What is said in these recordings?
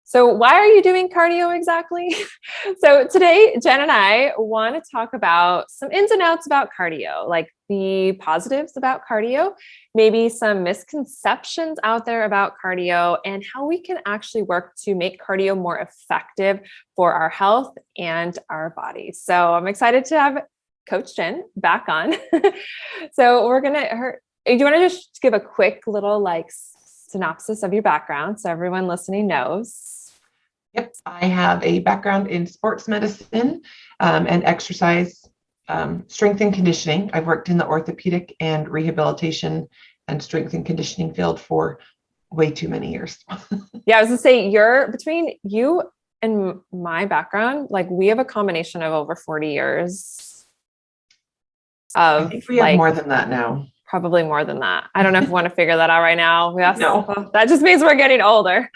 So why are you doing cardio exactly? So today, Jen and I want to talk about some ins and outs about cardio, like the positives about cardio, maybe some misconceptions out there about cardio, and how we can actually work to make cardio more effective for our health and our bodies. So I'm excited to have Coach Jen back on. So do you want to just give a quick little synopsis of your background so everyone listening knows? Yep, I have a background in sports medicine and exercise, strength and conditioning. I've worked in the orthopedic and rehabilitation and strength and conditioning field for way too many years. Yeah, I was gonna say between you and my background, like we have a combination of over 40 years I of think we have more than that now. probably more than that. I don't know if we want to figure that out right now. No. That just means we're getting older.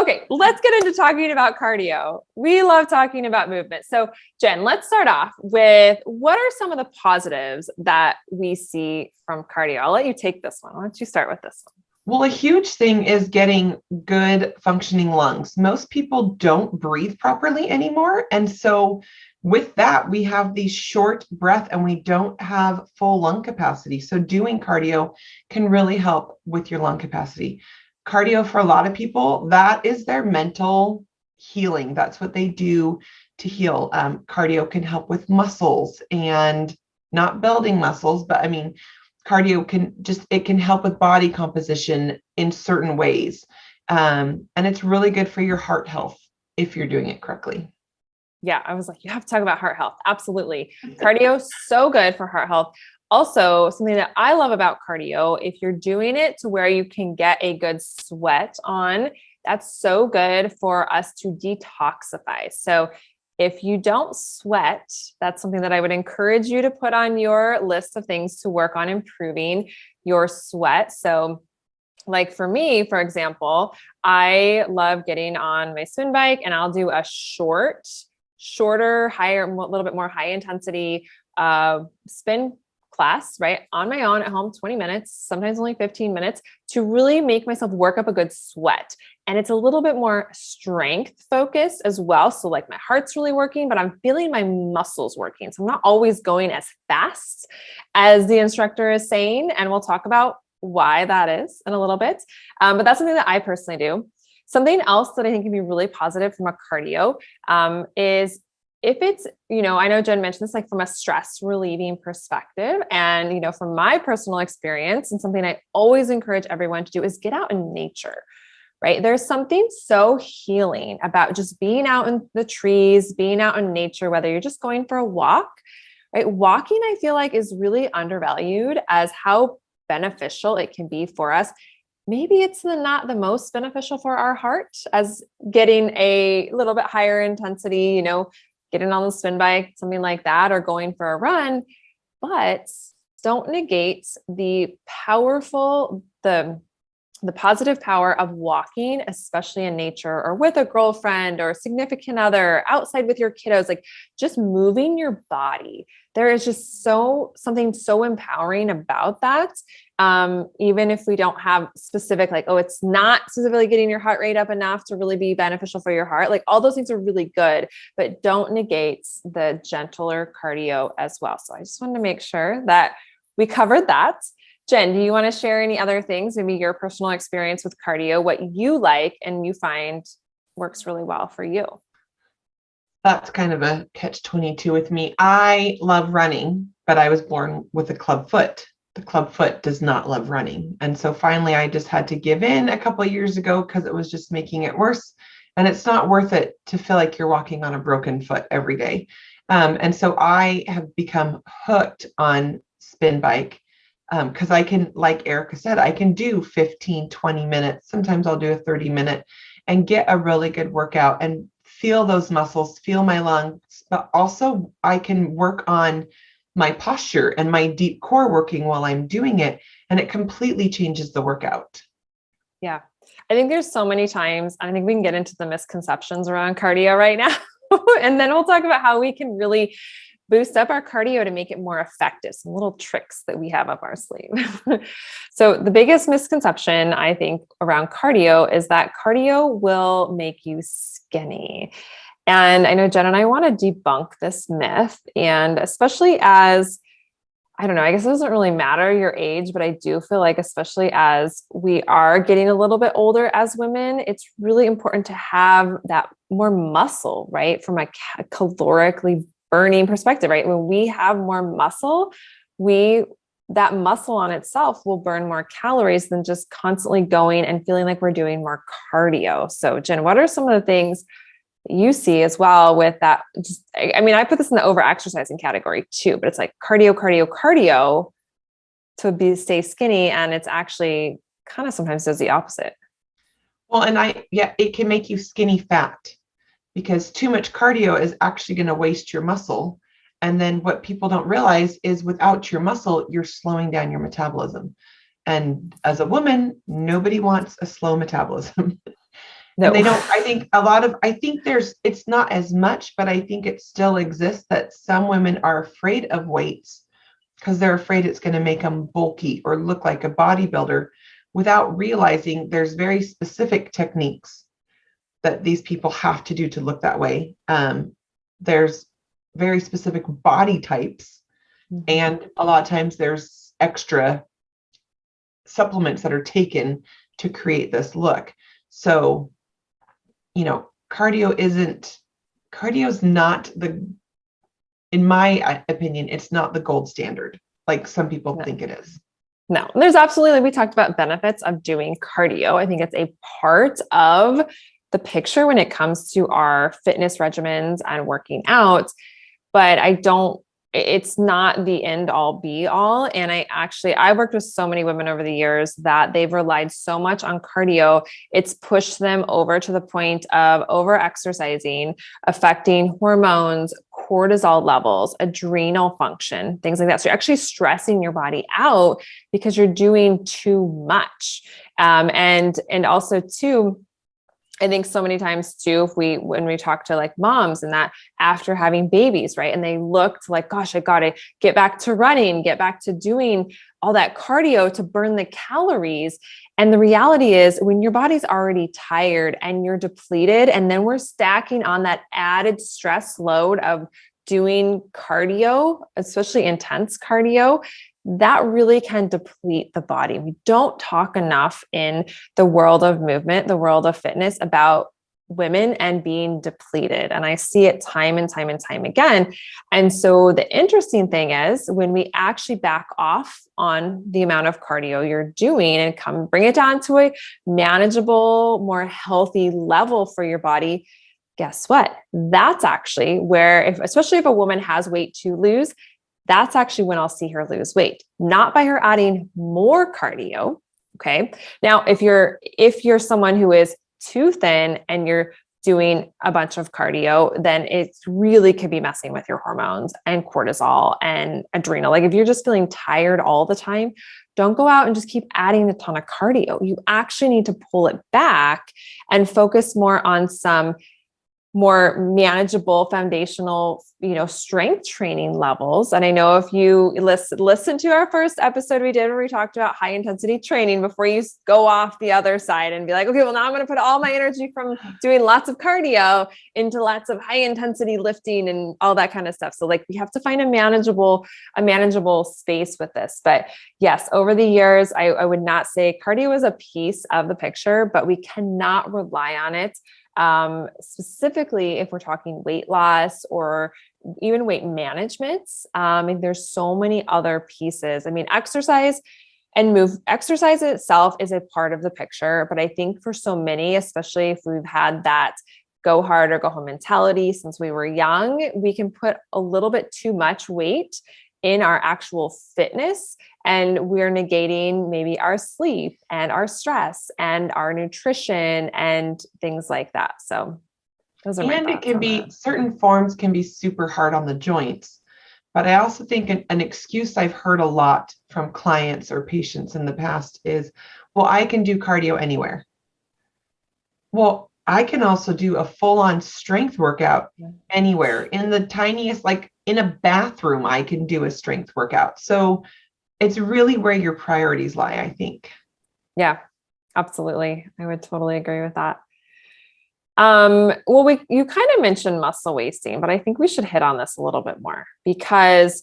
Okay, let's get into talking about cardio. We love talking about movement. So, Jen, let's start off with what are some of the positives that we see from cardio? I'll let you take this one. Why don't you start with this one? Well, a huge thing is getting good functioning lungs. Most people don't breathe properly anymore. And so with that, we have these short breath and we don't have full lung capacity. So doing cardio can really help with your lung capacity. Cardio for a lot of people, that is their mental healing. That's what they do to heal. Cardio can help with muscles and not building muscles, but I mean, cardio can help with body composition in certain ways. And it's really good for your heart health if you're doing it correctly. Yeah, I was like, you have to talk about heart health. Absolutely. Cardio, so good for heart health. Also, something that I love about cardio, if you're doing it to where you can get a good sweat on, that's so good for us to detoxify. So if you don't sweat, that's something that I would encourage you to put on your list of things to work on improving your sweat. So like for me, for example, I love getting on my spin bike and I'll do a shorter, higher, a little bit more high intensity spin class, right? On my own at home, 20 minutes, sometimes only 15 minutes to really make myself work up a good sweat. And it's a little bit more strength focused as well. So like my heart's really working, but I'm feeling my muscles working. So I'm not always going as fast as the instructor is saying. And we'll talk about why that is in a little bit. But that's something that I personally do. Something else that I think can be really positive from a cardio is if it's, I know Jen mentioned this, like from a stress relieving perspective. And, from my personal experience and something I always encourage everyone to do is get out in nature, right? There's something so healing about just being out in the trees, being out in nature, whether you're just going for a walk, right? Walking, I feel like is really undervalued as how beneficial it can be for us. Maybe it's not the most beneficial for our heart as getting a little bit higher intensity, getting on the spin bike, something like that, or going for a run, but don't negate the positive power of walking, especially in nature or with a girlfriend or a significant other, outside with your kiddos, like just moving your body. There is just something so empowering about that. Even if we don't have specific, it's not specifically getting your heart rate up enough to really be beneficial for your heart. Like all those things are really good, but don't negate the gentler cardio as well. So I just wanted to make sure that we covered that. Jen, do you want to share any other things, maybe your personal experience with cardio, what you like and you find works really well for you? That's kind of a catch-22 with me. I love running, but I was born with a club foot. The club foot does not love running. And so finally, I just had to give in a couple of years ago because it was just making it worse. And it's not worth it to feel like you're walking on a broken foot every day. And so I have become hooked on spin bike because I can, like Erica said, I can do 15, 20 minutes. Sometimes I'll do a 30-minute and get a really good workout and feel those muscles, feel my lungs, but also I can work on my posture and my deep core working while I'm doing it. And it completely changes the workout. Yeah. I think there's so many times, I think we can get into the misconceptions around cardio right now. And then we'll talk about how we can really boost up our cardio to make it more effective. Some little tricks that we have up our sleeve. So the biggest misconception I think around cardio is that cardio will make you skinny. And I know Jen and I want to debunk this myth. And especially as, I don't know, I guess it doesn't really matter your age, but I do feel like, especially as we are getting a little bit older as women, it's really important to have that more muscle, right? From a calorically burning perspective, right? When we have more muscle, that muscle on itself will burn more calories than just constantly going and feeling like we're doing more cardio. So Jen, what are some of the things you see as well with that? Just, I mean, I put this in the over exercising category too, but it's like cardio to stay skinny. And it's actually kind of sometimes does the opposite. Well, and it can make you skinny fat because too much cardio is actually going to waste your muscle. And then what people don't realize is without your muscle, you're slowing down your metabolism. And as a woman, nobody wants a slow metabolism. No. And they don't, it's not as much, but I think it still exists that some women are afraid of weights because they're afraid it's going to make them bulky or look like a bodybuilder without realizing there's very specific techniques that these people have to do to look that way. There's very specific body types. Mm-hmm. And a lot of times there's extra supplements that are taken to create this look. So, cardio is not in my opinion, it's not the gold standard, like some people think it is. No, there's absolutely, like we talked about, benefits of doing cardio. I think it's a part of the picture when it comes to our fitness regimens and working out, but it's not the end all be all. And I've worked with so many women over the years that they've relied so much on cardio. It's pushed them over to the point of over exercising, affecting hormones, cortisol levels, adrenal function, things like that. So you're actually stressing your body out because you're doing too much. And also too, I think so many times too, when we talk to like moms and that after having babies, right? And they looked like, gosh, I got to get back to running, get back to doing all that cardio to burn the calories. And the reality is when your body's already tired and you're depleted, and then we're stacking on that added stress load of doing cardio, especially intense cardio, that really can deplete the body. We don't talk enough in the world of movement, the world of fitness, about women and being depleted. And I see it time and time and time again. And so the interesting thing is when we actually back off on the amount of cardio you're doing and bring it down to a manageable, more healthy level for your body, guess what? That's actually where, especially if a woman has weight to lose, that's actually when I'll see her lose weight, not by her adding more cardio. Okay. Now, if you're someone who is too thin and you're doing a bunch of cardio, then it really could be messing with your hormones and cortisol and adrenal. Like if you're just feeling tired all the time, don't go out and just keep adding a ton of cardio. You actually need to pull it back and focus more on some more manageable foundational, strength training levels. And I know if you listen to our first episode we did where we talked about high intensity training before you go off the other side and be like, okay, well now I'm going to put all my energy from doing lots of cardio into lots of high intensity lifting and all that kind of stuff. So like we have to find a manageable space with this. But yes, over the years, I would not say cardio is a piece of the picture, but we cannot rely on it. Specifically if we're talking weight loss or even weight management. There's so many other pieces. Exercise itself is a part of the picture, but I think for so many, especially if we've had that go hard or go home mentality since we were young, we can put a little bit too much weight in our actual fitness, and we're negating maybe our sleep and our stress and our nutrition and things like that. So those are my thoughts. And it can be, certain forms can be super hard on the joints, but I also think an excuse I've heard a lot from clients or patients in the past is, well, I can do cardio anywhere. Well, I can also do a full-on strength workout anywhere in the tiniest, like in a bathroom, I can do a strength workout. So it's really where your priorities lie, I think. Yeah, absolutely. I would totally agree with that. You kind of mentioned muscle wasting, but I think we should hit on this a little bit more because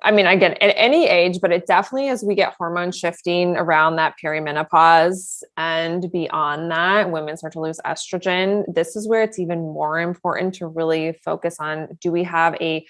again, at any age, but it definitely, as we get hormone shifting around that perimenopause and beyond that, women start to lose estrogen. This is where it's even more important to really focus on, do we have a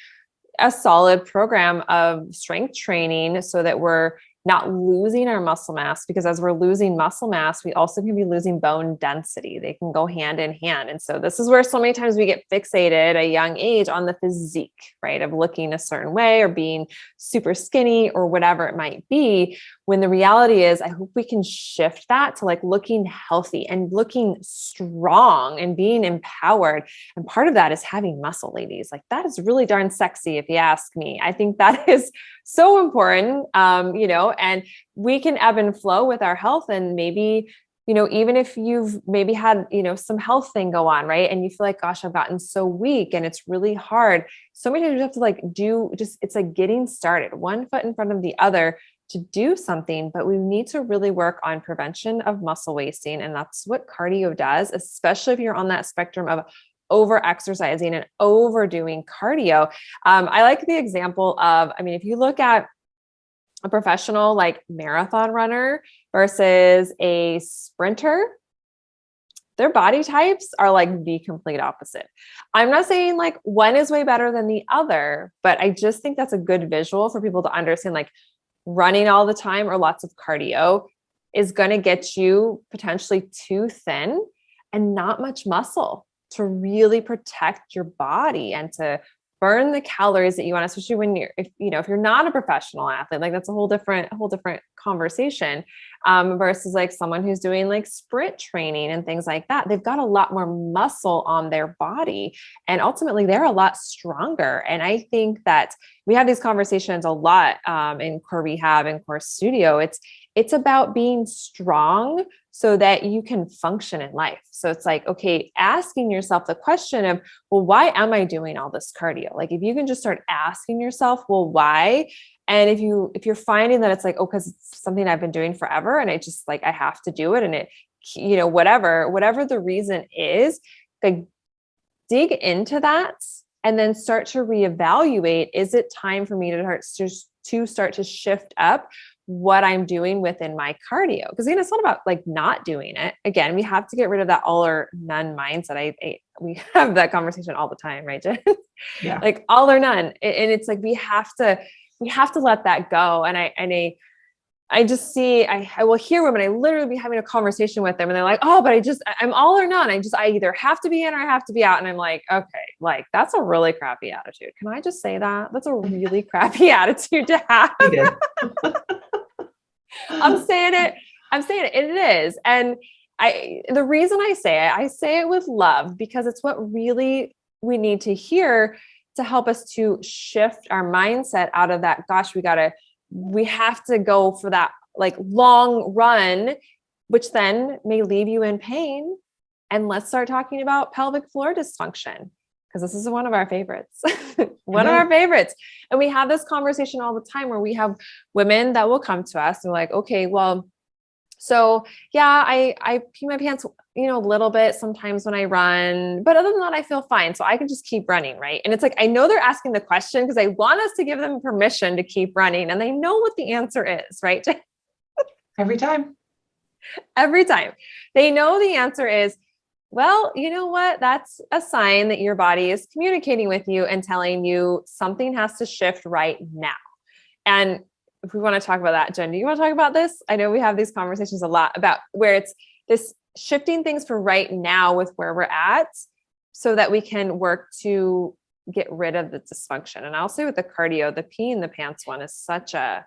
solid program of strength training so that we're not losing our muscle mass, because as we're losing muscle mass, we also can be losing bone density. They can go hand in hand. And so this is where so many times we get fixated at a young age on the physique, right? Of looking a certain way or being super skinny or whatever it might be. When the reality is, I hope we can shift that to like looking healthy and looking strong and being empowered. And part of that is having muscle, ladies. Like that is really darn sexy, if you ask me. I think that is so important, and we can ebb and flow with our health. And maybe, even if you've maybe had, some health thing go on, right? And you feel like, gosh, I've gotten so weak and it's really hard. So many times you have to it's like getting started, one foot in front of the other to do something, but we need to really work on prevention of muscle wasting. And that's what cardio does, especially if you're on that spectrum of over exercising and overdoing cardio. I like the example of, if you look at a professional like marathon runner versus a sprinter, their body types are like the complete opposite. I'm not saying like one is way better than the other, but I just think that's a good visual for people to understand, like running all the time or lots of cardio is going to get you potentially too thin and not much muscle to really protect your body and to burn the calories that you want, especially when if you're not a professional athlete, like that's a whole different conversation, versus like someone who's doing like sprint training and things like that. They've got a lot more muscle on their body and ultimately they're a lot stronger. And I think that we have these conversations a lot, in core rehab and core studio. It's about being strong so that you can function in life. So it's like, okay, asking yourself the question of, well, why am I doing all this cardio? Like if you can just start asking yourself, well, why? And if you're finding that it's like, oh, because it's something I've been doing forever and I just like, I have to do it. And it, whatever the reason is, like dig into that and then start to reevaluate, is it time for me to start to shift up what I'm doing within my cardio? Because again, it's not about like not doing it. Again, we have to get rid of that all or none mindset. We have that conversation all the time, right, Jen? Yeah. Like all or none. And it's like, we have to let that go. And I just see, I will hear women, I literally be having a conversation with them and they're like, oh, but I'm all or none. I either have to be in or I have to be out. And I'm like, okay, like that's a really crappy attitude. Can I just say that? That's a really crappy attitude to have. You did. I'm saying it. It is. And the reason I say it with love, because it's what really we need to hear to help us to shift our mindset out of that, gosh, we have to go for that like long run, which then may leave you in pain. And let's start talking about pelvic floor dysfunction, because this is one of our favorites, of our favorites. And we have this conversation all the time where we have women that will come to us and like, okay, well, so yeah, I pee my pants, a little bit sometimes when I run, but other than that, I feel fine. So I can just keep running. Right. And it's like, I know they're asking the question because I want us to give them permission to keep running, and they know what the answer is, right? Every time they know the answer is, well, you know what? That's a sign that your body is communicating with you and telling you something has to shift right now. And if we want to talk about that, Jen, do you want to talk about this? I know we have these conversations a lot about where it's this shifting things for right now with where we're at so that we can work to get rid of the dysfunction. And I'll say with the cardio, the pee in the pants one is such a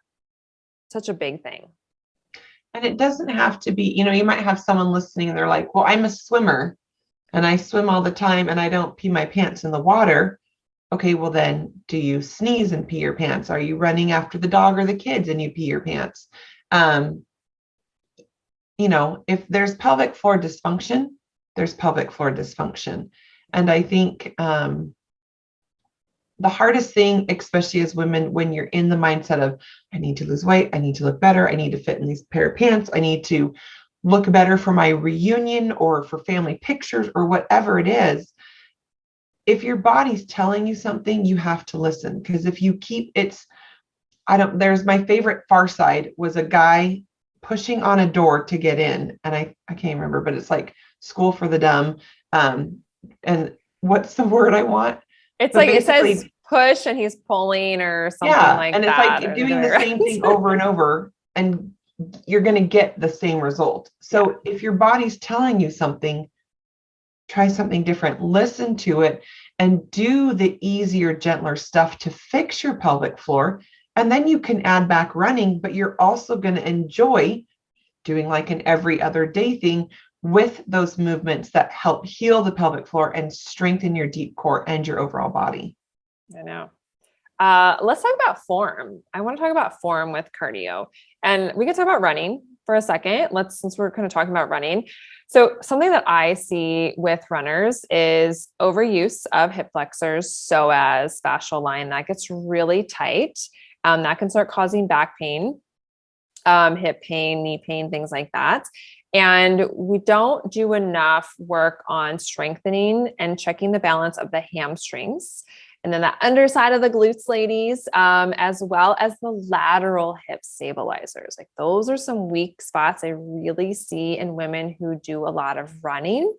big thing. And it doesn't have to be, you might have someone listening and they're like, well, I'm a swimmer and I swim all the time and I don't pee my pants in the water. Okay, well then do you sneeze and pee your pants? Are you running after the dog or the kids and you pee your pants? If there's pelvic floor dysfunction, there's pelvic floor dysfunction. And I think the hardest thing, especially as women, when you're in the mindset of, I need to lose weight, I need to look better, I need to fit in these pair of pants, I need to look better for my reunion or for family pictures or whatever it is. If your body's telling you something, you have to listen. Because if you keep there's my favorite Far Side was a guy pushing on a door to get in. And I can't remember, but it's like School for the Dumb. And what's the word I want? It's But like, it basically, says push and he's pulling or something yeah. like And it's that. like doing the same thing over and over, and you're going to get the same result. So if your body's telling you something, try something different, listen to it, and do the easier, gentler stuff to fix your pelvic floor. And then you can add back running, but you're also going to enjoy doing like an every other day thing with those movements that help heal the pelvic floor and strengthen your deep core and your overall body. I know. Let's talk about form. I want to talk about form with cardio, and we can talk about running for a second. Since we're kind of talking about running. So something that I see with runners is overuse of hip flexors, psoas, fascial line that gets really tight. That can start causing back pain, hip pain, knee pain, things like that. And we don't do enough work on strengthening and checking the balance of the hamstrings. And then the underside of the glutes, ladies, as well as the lateral hip stabilizers. Like those are some weak spots I really see in women who do a lot of running.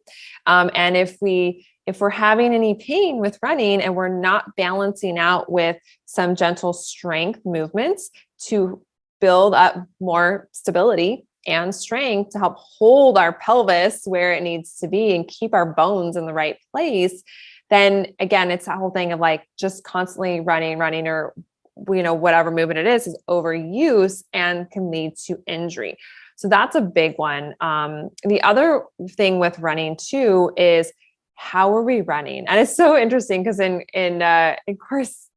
And if we're having any pain with running and we're not balancing out with some gentle strength movements to build up more stability and strength to help hold our pelvis where it needs to be and keep our bones in the right place, then again, it's that whole thing of like just constantly running, or, whatever movement it is overuse and can lead to injury. So that's a big one. The other thing with running too is how are we running? And it's so interesting because in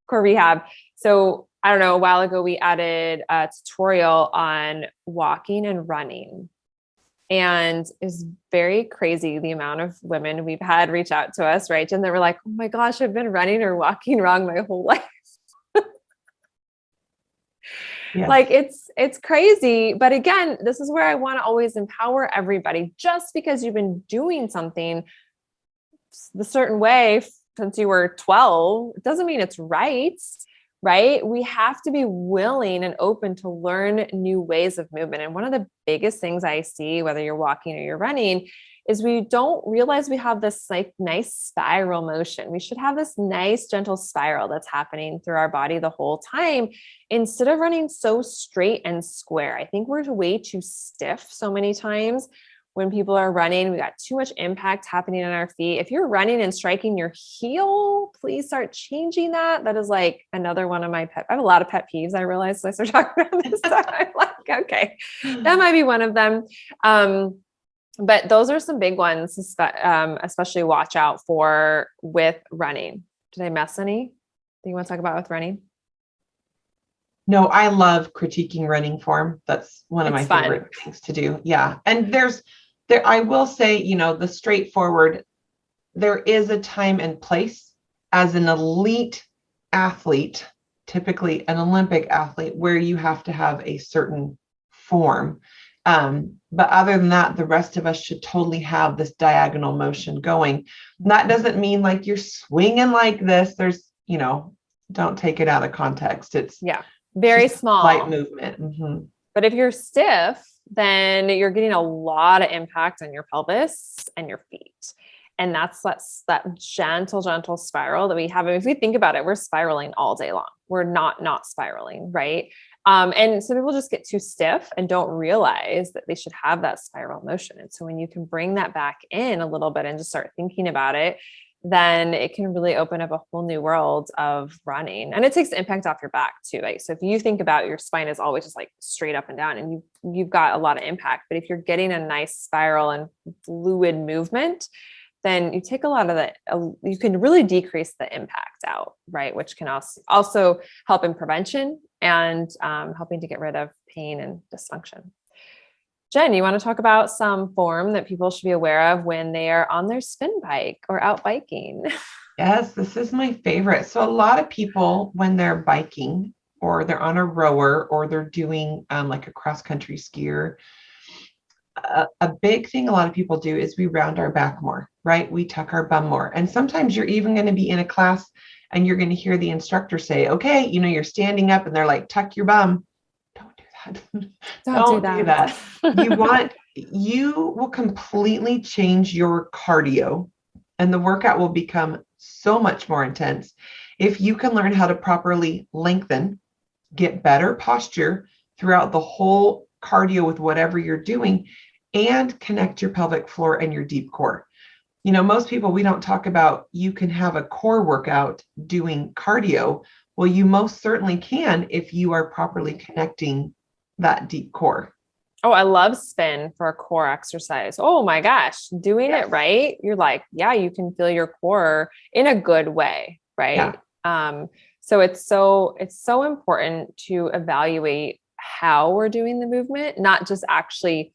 core rehab, so I don't know, a while ago, we added a tutorial on walking and running. And it's very crazy the amount of women we've had reach out to us, right? And they were like, oh my gosh, I've been running or walking wrong my whole life. Yes. Like it's crazy. But again, this is where I want to always empower everybody. Just because you've been doing something the certain way since you were 12, it doesn't mean it's right. Right? We have to be willing and open to learn new ways of movement. And one of the biggest things I see, whether you're walking or you're running, is we don't realize we have this like nice spiral motion. We should have this nice, gentle spiral that's happening through our body the whole time instead of running so straight and square. I think we're way too stiff so many times. When people are running, we got too much impact happening on our feet. If you're running and striking your heel, please start changing that. That is like another one of my I have a lot of pet peeves. I realized so I started talking about this. So I'm like, okay, that might be one of them. But those are some big ones, especially watch out for with running. Did I miss any that you want to talk about with running? No, I love critiquing running form. That's one of my favorite things to do. Yeah. And I will say, the straightforward, there is a time and place as an elite athlete, typically an Olympic athlete, where you have to have a certain form. But other than that, the rest of us should totally have this diagonal motion going. That doesn't mean like you're swinging like this. There's, don't take it out of context. It's very small light movement. Mm-hmm. But if you're stiff, then you're getting a lot of impact on your pelvis and your feet. And that's that gentle spiral that we have. And if we think about it, we're spiraling all day long. We're not spiraling, right? And so people just get too stiff and don't realize that they should have that spiral motion. And so when you can bring that back in a little bit and just start thinking about it, then it can really open up a whole new world of running. And it takes the impact off your back too. Like, so if you think about your spine is always just like straight up and down and you've got a lot of impact, but if you're getting a nice spiral and fluid movement, then you take a lot of that, you can really decrease the impact out, right? Which can also help in prevention and helping to get rid of pain and dysfunction. Jen, you want to talk about some form that people should be aware of when they are on their spin bike or out biking? Yes, this is my favorite. So a lot of people, when they're biking or they're on a rower or they're doing like a cross country skier, a big thing a lot of people do is we round our back more, right? We tuck our bum more. And sometimes you're even going to be in a class and you're going to hear the instructor say, okay, you're standing up and they're like, tuck your bum. Don't do that. Don't do Don't do that. that. You will completely change your cardio and the workout will become so much more intense if you can learn how to properly lengthen, get better posture throughout the whole cardio with whatever you're doing, and connect your pelvic floor and your deep core. Most people, we don't talk about you can have a core workout doing cardio. Well, you most certainly can if you are properly connecting that deep core. Oh, I love spin for a core exercise. Oh my gosh, doing Yes. it right. You're like, yeah, you can feel your core in a good way, right? Yeah. So it's so important to evaluate how we're doing the movement, not just actually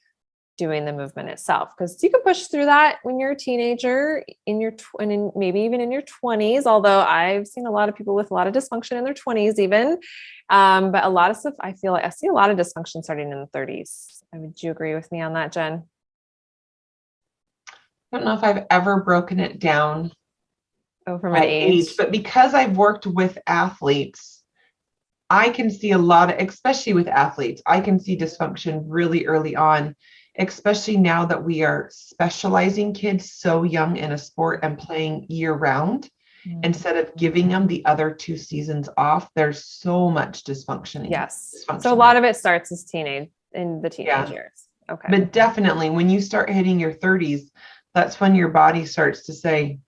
doing the movement itself, because you can push through that when you're a teenager and maybe even in your 20s, although I've seen a lot of people with a lot of dysfunction in their 20s even. But a lot of stuff, I feel like I see a lot of dysfunction starting in the 30s. Would you agree with me on that, Jen? I don't know if I've ever broken it down Oh, from an by age, age. but because I've worked with athletes, I can see a lot of, especially with athletes, I can see dysfunction really early on, especially now that we are specializing kids so young in a sport and playing year round. Instead of giving them the other 2 seasons off, there's so much Yes. So a dysfunction lot there. of it starts as in the teenage Yeah. years. Okay. But definitely when you start hitting your 30s, that's when your body starts to say,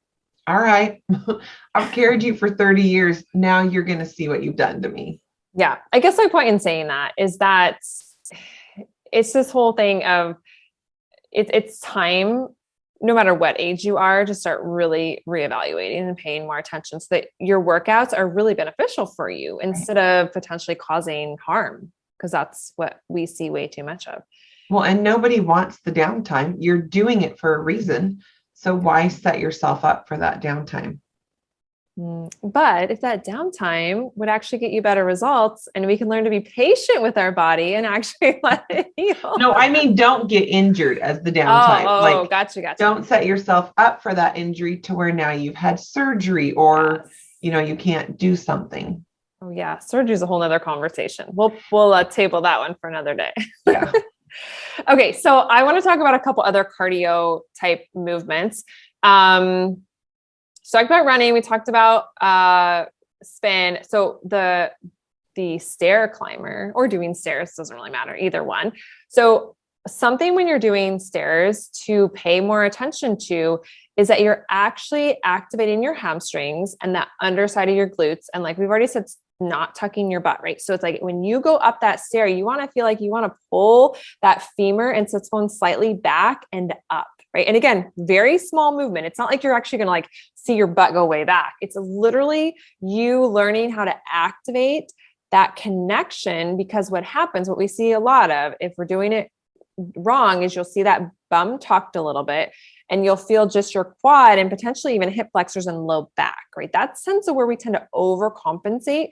all right, I've carried you for 30 years. Now you're going to see what you've done to me. Yeah. I guess my point in saying that is that it's this whole thing of it's time, no matter what age you are, to start really reevaluating and paying more attention so that your workouts are really beneficial for you instead of potentially causing harm, because that's what we see way too much of. Well, and nobody wants the downtime. You're doing it for a reason. So why set yourself up for that downtime? But if that downtime would actually get you better results and we can learn to be patient with our body and actually let it heal. No, I mean, don't get injured as the downtime. Oh, gotcha. Don't set yourself up for that injury to where now you've had surgery or, Yes. you can't do something. Oh yeah. Surgery is a whole nother conversation. We'll table that one for another day. Yeah. Okay. So I want to talk about a couple other cardio type movements. So talked about running. We talked about spin. So the stair climber or doing stairs doesn't really matter, either one. So something when you're doing stairs to pay more attention to is that you're actually activating your hamstrings and that underside of your glutes. And like we've already said, not tucking your butt, right? So it's like when you go up that stair, you want to feel like you want to pull that femur and sits bone slightly back and up, right? And again, very small movement. It's not like you're actually going to like see your butt go way back. It's literally you learning how to activate that connection, because what happens, what we see a lot of, if we're doing it wrong, is you'll see that bum tucked a little bit and you'll feel just your quad and potentially even hip flexors and low back, right? That sense of where we tend to overcompensate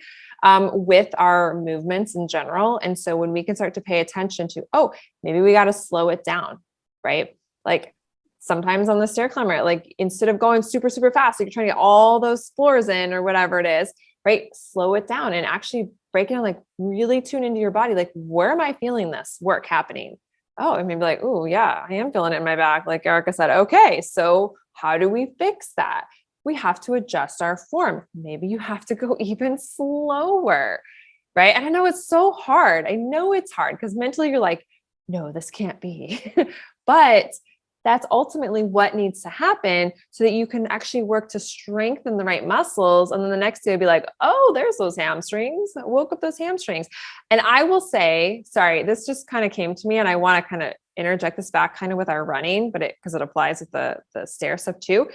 with our movements in general. And so when we can start to pay attention to, oh, maybe we got to slow it down, right? Like sometimes on the stair climber, like instead of going super, super fast, you're trying to get all those floors in or whatever it is, right? Slow it down and actually break it down, like really tune into your body. Like, where am I feeling this work happening? Oh, and maybe like, oh yeah, I am feeling it in my back. Like Erica said, okay, so how do we fix that? We have to adjust our form. Maybe you have to go even slower, right? And I know it's so hard. I know it's hard because mentally you're like, no, this can't be. But that's ultimately what needs to happen so that you can actually work to strengthen the right muscles. And then the next day, be like, oh, there's those hamstrings. I woke up those hamstrings. And I will say, sorry, this just kind of came to me and I want to kind of interject this back kind of with our running, but because it applies with the stair stuff too.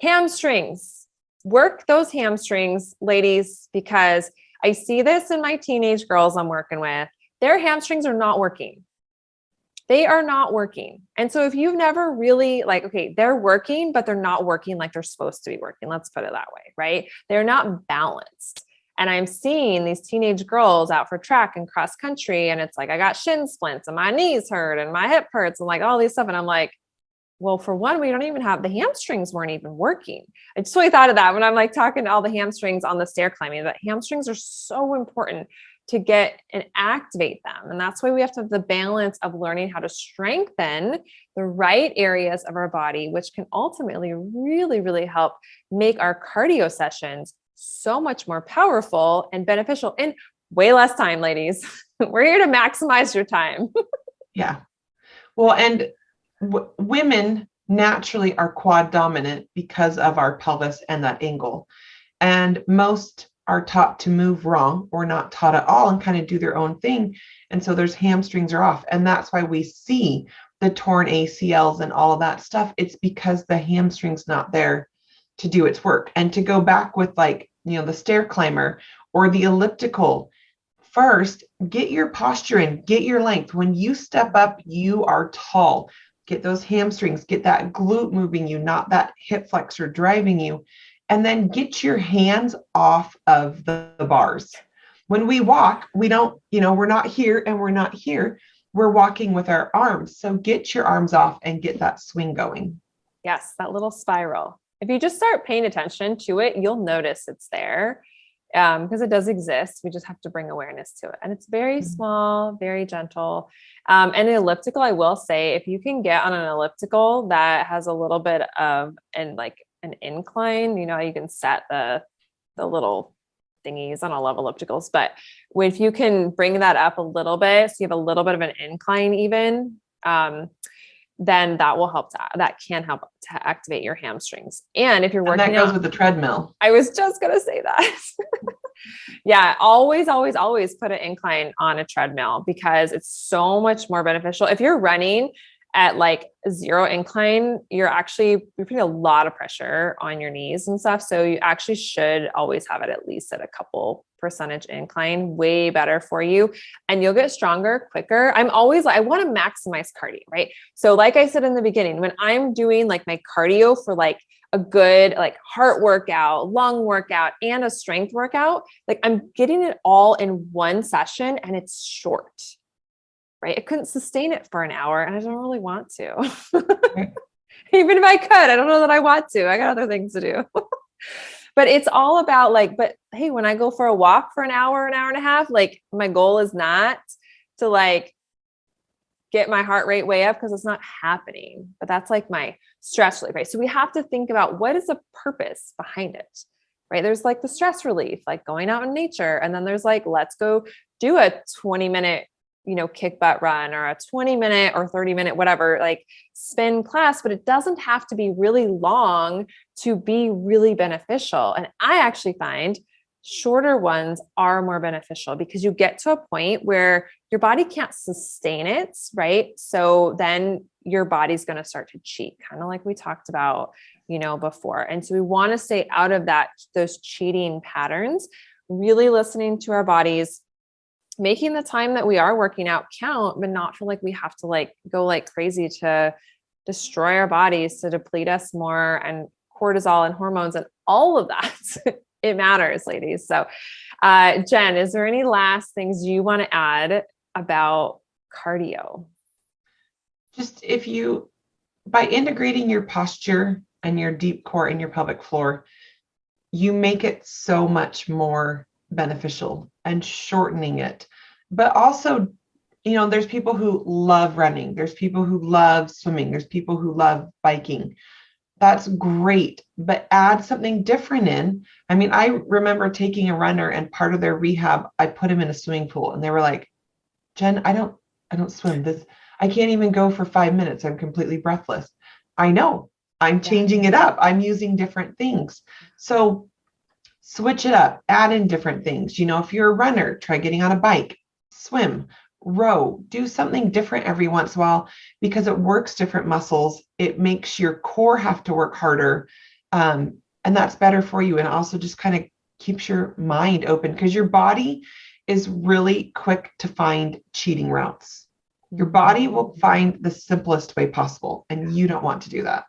Hamstrings, work those hamstrings, ladies, because I see this in my teenage girls I'm working with. Their hamstrings are not working. they are not working. And so if you've never really like, okay, they're working, but they're not working like they're supposed to be working. Let's put it that way, right? They're not balanced. And I'm seeing these teenage girls out for track and cross country. And it's like, I got shin splints and my knees hurt and my hip hurts and like all these stuff. And I'm like, well, for one, we don't even have the hamstrings weren't even working. I just really thought of that when I'm like talking to all the hamstrings on the stair climbing, that hamstrings are so important to get and activate them. And that's why we have to have the balance of learning how to strengthen the right areas of our body, which can ultimately really, really help make our cardio sessions so much more powerful and beneficial in way less time, ladies. We're here to maximize your time. Yeah. Well, and women naturally are quad dominant because of our pelvis and that angle. And most are taught to move wrong or not taught at all and kind of do their own thing. And so there's hamstrings are off. And that's why we see the torn ACLs and all of that stuff. It's because the hamstring's not there to do its work. And to go back with like, the stair climber or the elliptical, first, get your posture in, get your length. When you step up, you are tall. Get those hamstrings, get that glute moving you, not that hip flexor driving you. And then get your hands off of the bars. When we walk, we don't, we're not here and we're not here. We're walking with our arms. So get your arms off and get that swing going. Yes, that little spiral. If you just start paying attention to it, you'll notice it's there because it does exist. We just have to bring awareness to it. And it's very small, very gentle. And an elliptical, I will say, if you can get on an elliptical that has a little bit of an incline, you can set the little thingies. I don't love ellipticals, but if you can bring that up a little bit, so you have a little bit of an incline even, then that can help to activate your hamstrings. And if you're working and that goes with the treadmill. I was just going to say that. Yeah. Always, always, always put an incline on a treadmill because it's so much more beneficial. If you're running at like zero incline, you're putting a lot of pressure on your knees and stuff. So you actually should always have it at least at a couple percentage incline, way better for you. And you'll get stronger quicker. I want to maximize cardio, right? So like I said in the beginning, when I'm doing like my cardio for like a good like heart workout, lung workout, and a strength workout, like I'm getting it all in one session and it's short. Right? I couldn't sustain it for an hour and I don't really want to. Even if I could, I don't know that I want to. I got other things to do. But it's all about like, but hey, when I go for a walk for an hour and a half, like my goal is not to like get my heart rate way up because it's not happening. But that's like my stress relief, right? So we have to think about what is the purpose behind it, right? There's like the stress relief, like going out in nature. And then there's like, let's go do a 20-minute kick butt run or a 20-minute or 30-minute, whatever, like spin class, but it doesn't have to be really long to be really beneficial. And I actually find shorter ones are more beneficial because you get to a point where your body can't sustain it, right? So then your body's going to start to cheat, kind of like we talked about, before. And so we want to stay out of those cheating patterns, really listening to our bodies, making the time that we are working out count, but not feel like we have to like go like crazy to destroy our bodies, to deplete us more, and cortisol and hormones and all of that. It matters, ladies. So, Jen, is there any last things you want to add about cardio? Just by integrating your posture and your deep core and your pelvic floor, you make it so much more beneficial and shortening it. But also, there's people who love running. There's people who love swimming. There's people who love biking. That's great, but add something different in. I mean, I remember taking a runner and part of their rehab, I put him in a swimming pool and they were like, Jen, I don't swim. I can't even go for 5 minutes. I'm completely breathless. I know. I'm changing it up. I'm using different things. So switch it up, add in different things. If you're a runner, try getting on a bike, swim, row, do something different every once in a while because it works different muscles. It makes your core have to work harder. And that's better for you. And also just kind of keeps your mind open because your body is really quick to find cheating routes. Your body will find the simplest way possible, and you don't want to do that.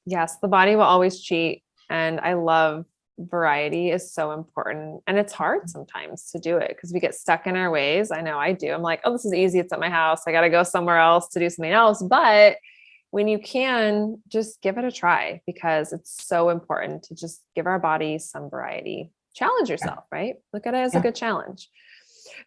Yes, the body will always cheat. And I love variety is so important. And it's hard sometimes to do it because we get stuck in our ways. I know I do. I'm like, oh, this is easy. It's at my house. I got to go somewhere else to do something else. But when you can, just give it a try because it's so important to just give our body some variety. Challenge yourself, right? Look at it as a good challenge.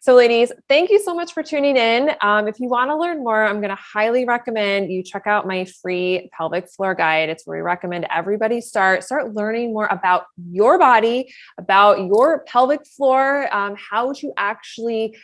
So ladies, thank you so much for tuning in. If you want to learn more, I'm going to highly recommend you check out my free pelvic floor guide. It's where we recommend everybody start learning more about your body, about your pelvic floor, how to actually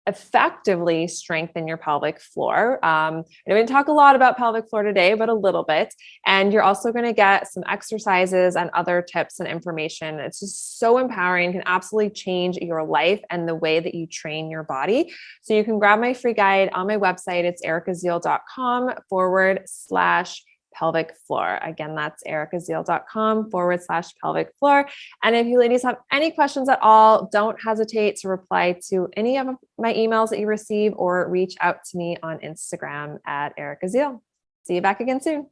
effectively strengthen your pelvic floor. I didn't talk a lot about pelvic floor today, but a little bit. And you're also going to get some exercises and other tips and information. It's just so empowering, can absolutely change your life and the way that you train your body. So you can grab my free guide on my website. It's ericaziel.com/pelvic floor. Again, that's ericaziel.com/pelvic floor. And if you ladies have any questions at all, don't hesitate to reply to any of my emails that you receive or reach out to me on Instagram at ericaziel. See you back again soon.